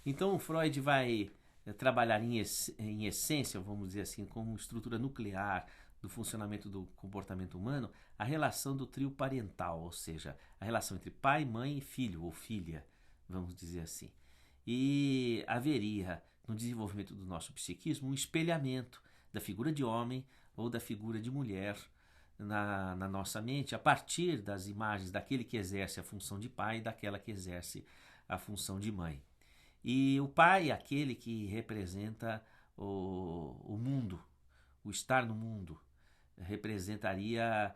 Então, Freud vai trabalhar em essência, vamos dizer assim, como estrutura nuclear do funcionamento do comportamento humano, a relação do trio parental, ou seja, a relação entre pai, mãe e filho ou filha, vamos dizer assim. E haveria, no desenvolvimento do nosso psiquismo, um espelhamento da figura de homem ou da figura de mulher na nossa mente, a partir das imagens daquele que exerce a função de pai e daquela que exerce a função de mãe. E o pai é aquele que representa o mundo, o estar no mundo. Representaria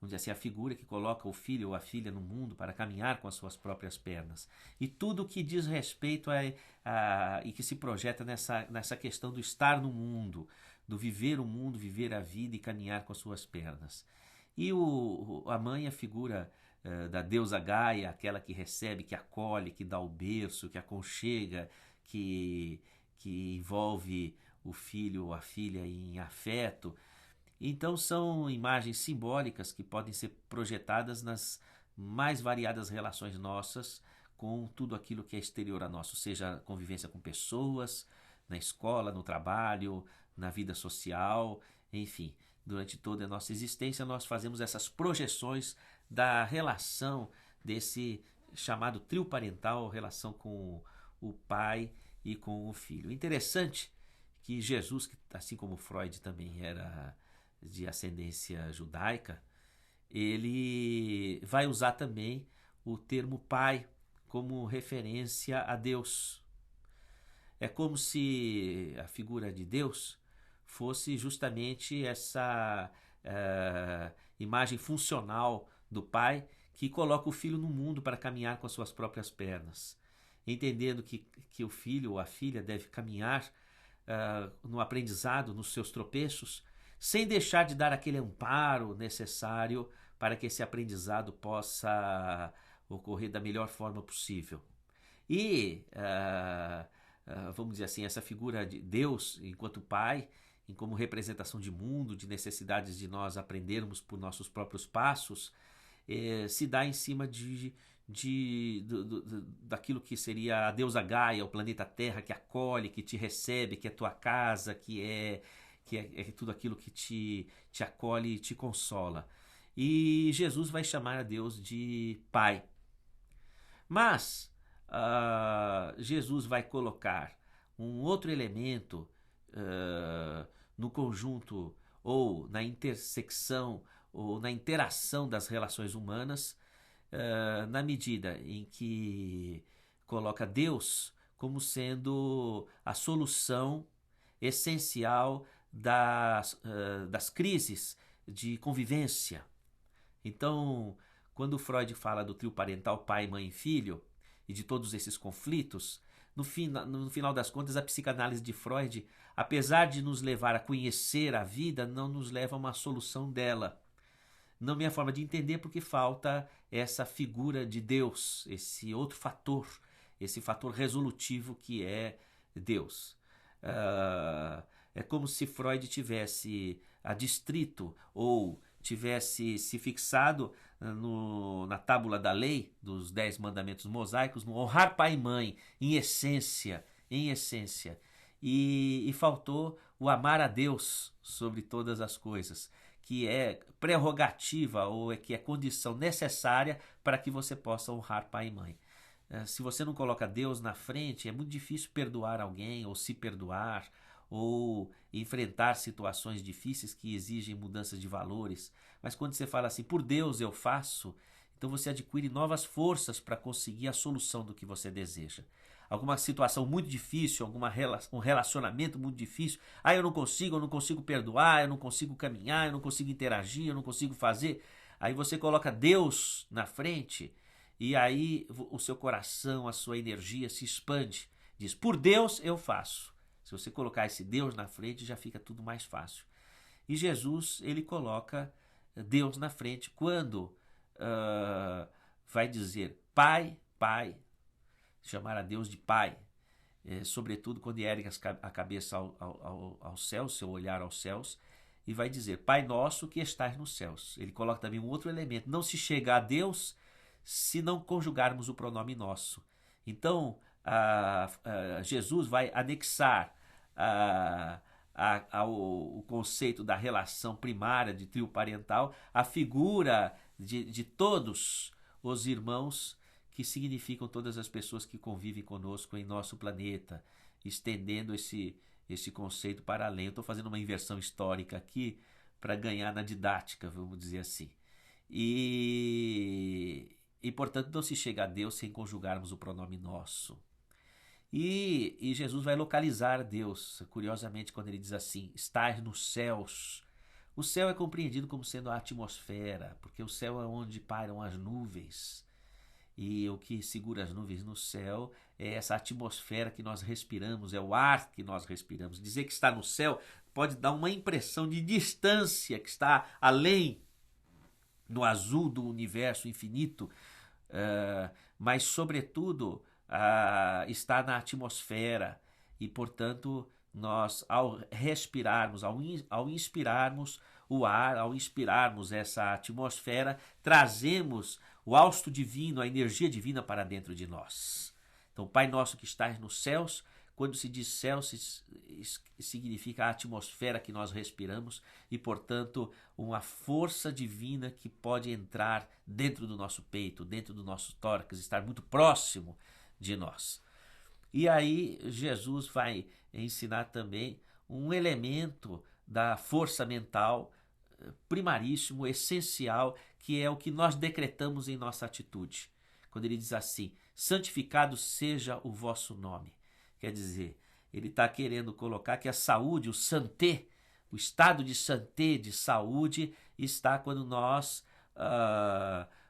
vamos dizer assim, a figura que coloca o filho ou a filha no mundo para caminhar com as suas próprias pernas. E tudo que diz respeito e que se projeta nessa questão do estar no mundo, do viver o mundo, viver a vida e caminhar com as suas pernas. E a mãe é a figura da deusa Gaia, aquela que recebe, que acolhe, que dá o berço, que aconchega, que envolve o filho ou a filha em afeto. Então são imagens simbólicas que podem ser projetadas nas mais variadas relações nossas com tudo aquilo que é exterior a nós, seja a convivência com pessoas, na escola, no trabalho, na vida social, enfim. Durante toda a nossa existência, nós fazemos essas projeções da relação desse chamado trio parental, relação com o pai e com o filho. Interessante que Jesus, que assim como Freud também era de ascendência judaica, ele vai usar também o termo pai como referência a Deus. É como se a figura de Deus fosse justamente essa imagem funcional do pai que coloca o filho no mundo para caminhar com as suas próprias pernas, entendendo que o filho ou a filha deve caminhar no aprendizado, nos seus tropeços, sem deixar de dar aquele amparo necessário para que esse aprendizado possa ocorrer da melhor forma possível. E, vamos dizer assim, essa figura de Deus enquanto Pai, como representação de mundo, de necessidades de nós aprendermos por nossos próprios passos, se dá em cima daquilo que seria a deusa Gaia, o planeta Terra, que acolhe, que te recebe, que é tua casa, que é tudo aquilo que te acolhe e te consola. E Jesus vai chamar a Deus de Pai. Mas Jesus vai colocar um outro elemento no conjunto ou na intersecção ou na interação das relações humanas, na medida em que coloca Deus como sendo a solução essencial das crises de convivência. Então, quando Freud fala do trio parental pai, mãe e filho, e de todos esses conflitos, no final das contas, a psicanálise de Freud, apesar de nos levar a conhecer a vida, não nos leva a uma solução dela. Na minha forma de entender, porque falta essa figura de Deus, esse outro fator, esse fator resolutivo que é Deus. É como se Freud tivesse adstrito ou tivesse se fixado na tábula da lei dos 10 mandamentos mosaicos, no honrar pai e mãe, em essência, e faltou o amar a Deus sobre todas as coisas, que é prerrogativa ou que é condição necessária para que você possa honrar pai e mãe. Se você não coloca Deus na frente, é muito difícil perdoar alguém ou se perdoar ou enfrentar situações difíceis que exigem mudanças de valores. Mas quando você fala assim, por Deus eu faço, então você adquire novas forças para conseguir a solução do que você deseja. Alguma situação muito difícil, um relacionamento muito difícil, eu não consigo perdoar, eu não consigo caminhar, eu não consigo interagir, eu não consigo fazer. Aí você coloca Deus na frente e aí o seu coração, a sua energia se expande. Diz, por Deus eu faço. Se você colocar esse Deus na frente, já fica tudo mais fácil. E Jesus, ele coloca Deus na frente quando vai dizer Pai, Pai, chamar a Deus de Pai, sobretudo quando ergue a cabeça ao céu, seu olhar aos céus, e vai dizer Pai nosso que estás nos céus. Ele coloca também um outro elemento, não se chega a Deus se não conjugarmos o pronome nosso. Então, Jesus vai anexar o conceito da relação primária de trio parental a figura de todos os irmãos, que significam todas as pessoas que convivem conosco em nosso planeta, estendendo esse conceito para além. Eu estou fazendo uma inversão histórica aqui para ganhar na didática, vamos dizer assim. E portanto, não se chega a Deus sem conjugarmos o pronome nosso. E Jesus vai localizar Deus, curiosamente, quando ele diz assim: estar nos céus. O céu é compreendido como sendo a atmosfera, porque o céu é onde pairam as nuvens. E o que segura as nuvens no céu é essa atmosfera que nós respiramos, é o ar que nós respiramos. Dizer que está no céu pode dar uma impressão de distância, que está além, no azul do universo infinito, mas, sobretudo, está na atmosfera. E, portanto, nós, ao respirarmos, ao inspirarmos o ar, ao inspirarmos essa atmosfera, trazemos o hausto divino, a energia divina para dentro de nós. Então, Pai nosso que estás nos céus, quando se diz céu, significa a atmosfera que nós respiramos e, portanto, uma força divina que pode entrar dentro do nosso peito, dentro do nosso tórax, estar muito próximo de nós. E aí Jesus vai ensinar também um elemento da força mental primaríssimo, essencial, que é o que nós decretamos em nossa atitude. Quando ele diz assim: santificado seja o vosso nome. Quer dizer, ele está querendo colocar que a saúde, o santé, o estado de santé, de saúde, está quando nós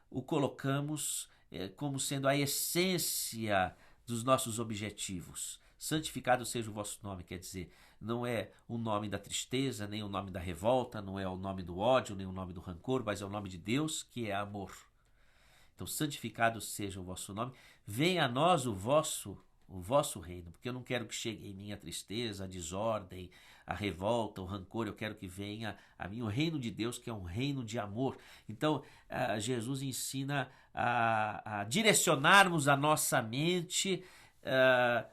o colocamos como sendo a essência dos nossos objetivos. Santificado seja o vosso nome, quer dizer, não é o nome da tristeza, nem o nome da revolta, não é o nome do ódio, nem o nome do rancor, mas é o nome de Deus, que é amor. Então, santificado seja o vosso nome, venha a nós o vosso reino, porque eu não quero que chegue em mim a tristeza, a desordem, a revolta, o rancor. Eu quero que venha a mim o reino de Deus, que é um reino de amor. Então, Jesus ensina a direcionarmos a nossa mente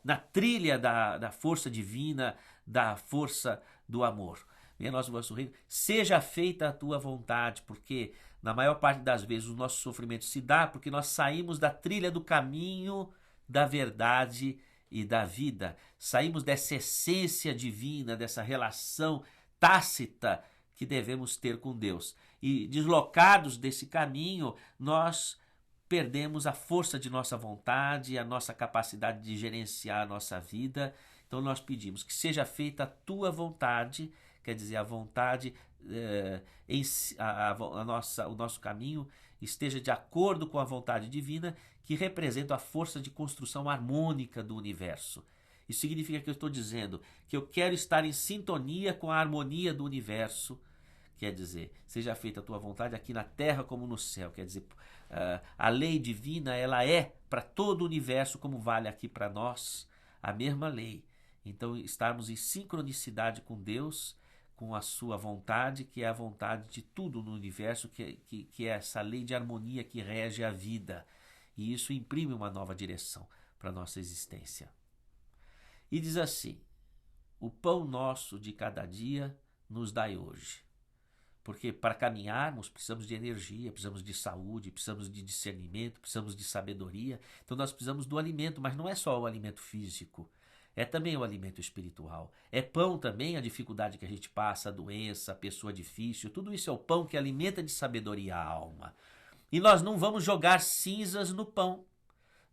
na trilha da força divina, da força do amor. Venha a nós o vosso reino, seja feita a tua vontade, porque na maior parte das vezes o nosso sofrimento se dá porque nós saímos da trilha do caminho da verdade e da vida. Saímos dessa essência divina, dessa relação tácita que devemos ter com Deus. E deslocados desse caminho, nós perdemos a força de nossa vontade, a nossa capacidade de gerenciar a nossa vida. Então nós pedimos que seja feita a tua vontade, quer dizer, a vontade, o nosso caminho esteja de acordo com a vontade divina, que representa a força de construção harmônica do universo. Isso significa que eu estou dizendo que eu quero estar em sintonia com a harmonia do universo. Quer dizer, seja feita a tua vontade aqui na terra como no céu. Quer dizer, a lei divina, ela é para todo o universo, como vale aqui para nós, a mesma lei. Então, estarmos em sincronicidade com Deus, com a sua vontade, que é a vontade de tudo no universo, que é essa lei de harmonia que rege a vida. E isso imprime uma nova direção para a nossa existência. E diz assim: o pão nosso de cada dia nos dai hoje. Porque para caminharmos precisamos de energia, precisamos de saúde, precisamos de discernimento, precisamos de sabedoria. Então nós precisamos do alimento, mas não é só o alimento físico. É também o alimento espiritual. É pão também a dificuldade que a gente passa, a doença, a pessoa difícil. Tudo isso é o pão que alimenta de sabedoria a alma. E nós não vamos jogar cinzas no pão.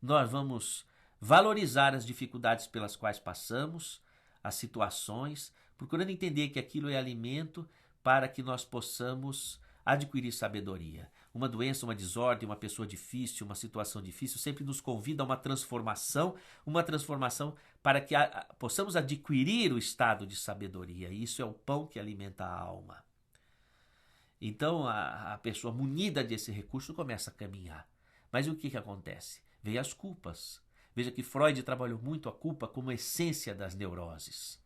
Nós vamos valorizar as dificuldades pelas quais passamos, as situações, procurando entender que aquilo é alimento para que nós possamos adquirir sabedoria. Uma doença, uma desordem, uma pessoa difícil, uma situação difícil sempre nos convida a uma transformação para que possamos adquirir o estado de sabedoria. E isso é o pão que alimenta a alma. Então a pessoa munida desse recurso começa a caminhar. Mas o que acontece? Vem as culpas. Veja que Freud trabalhou muito a culpa como essência das neuroses.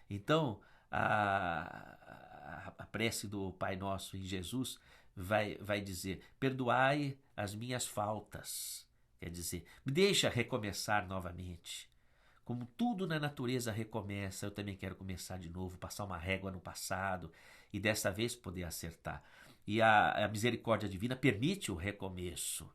Então, a prece do Pai Nosso em Jesus vai dizer: perdoai as minhas faltas. Quer dizer, me deixa recomeçar novamente. Como tudo na natureza recomeça, eu também quero começar de novo, passar uma régua no passado e dessa vez poder acertar. E a misericórdia divina permite o recomeço.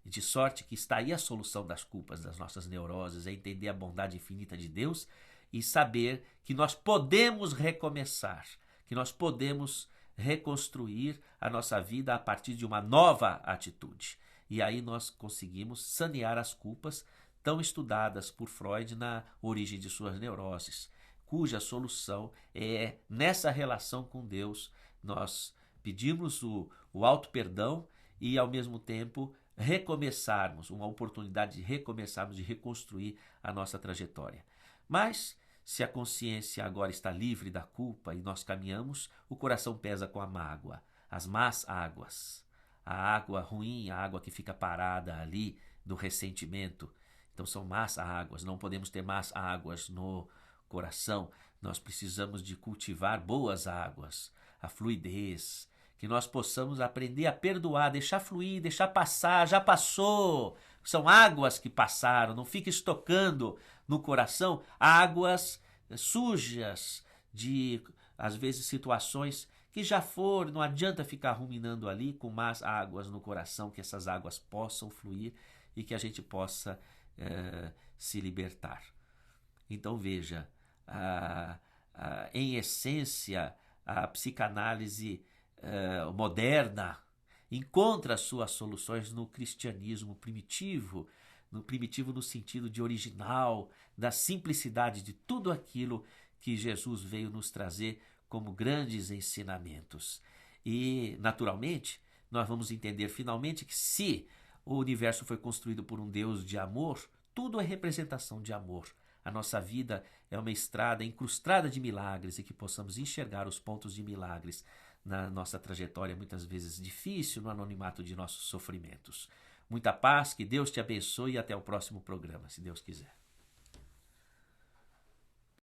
De sorte que está aí a solução das culpas das nossas neuroses, é entender a bondade infinita de Deus e saber que nós podemos recomeçar, que nós podemos reconstruir a nossa vida a partir de uma nova atitude. E aí nós conseguimos sanear as culpas tão estudadas por Freud na origem de suas neuroses, cuja solução é nessa relação com Deus. Nós pedimos o auto-perdão e, ao mesmo tempo, recomeçarmos, uma oportunidade de recomeçarmos, de reconstruir a nossa trajetória. Mas, se a consciência agora está livre da culpa e nós caminhamos, o coração pesa com a mágoa, as más águas, a água ruim, a água que fica parada ali do ressentimento. Então são más águas, não podemos ter más águas no coração. Nós precisamos de cultivar boas águas, a fluidez, que nós possamos aprender a perdoar, deixar fluir, deixar passar, já passou. São águas que passaram, não fique estocando no coração águas sujas de, às vezes, situações que já foram, não adianta ficar ruminando ali com más águas no coração, que essas águas possam fluir e que a gente possa se libertar. Então veja, em essência, a psicanálise moderna encontra suas soluções no cristianismo primitivo no sentido de original, da simplicidade de tudo aquilo que Jesus veio nos trazer como grandes ensinamentos. E, naturalmente, nós vamos entender finalmente que se o universo foi construído por um Deus de amor, tudo é representação de amor. A nossa vida é uma estrada incrustada de milagres e que possamos enxergar os pontos de milagres na nossa trajetória, muitas vezes difícil, no anonimato de nossos sofrimentos. Muita paz, que Deus te abençoe e até o próximo programa, se Deus quiser.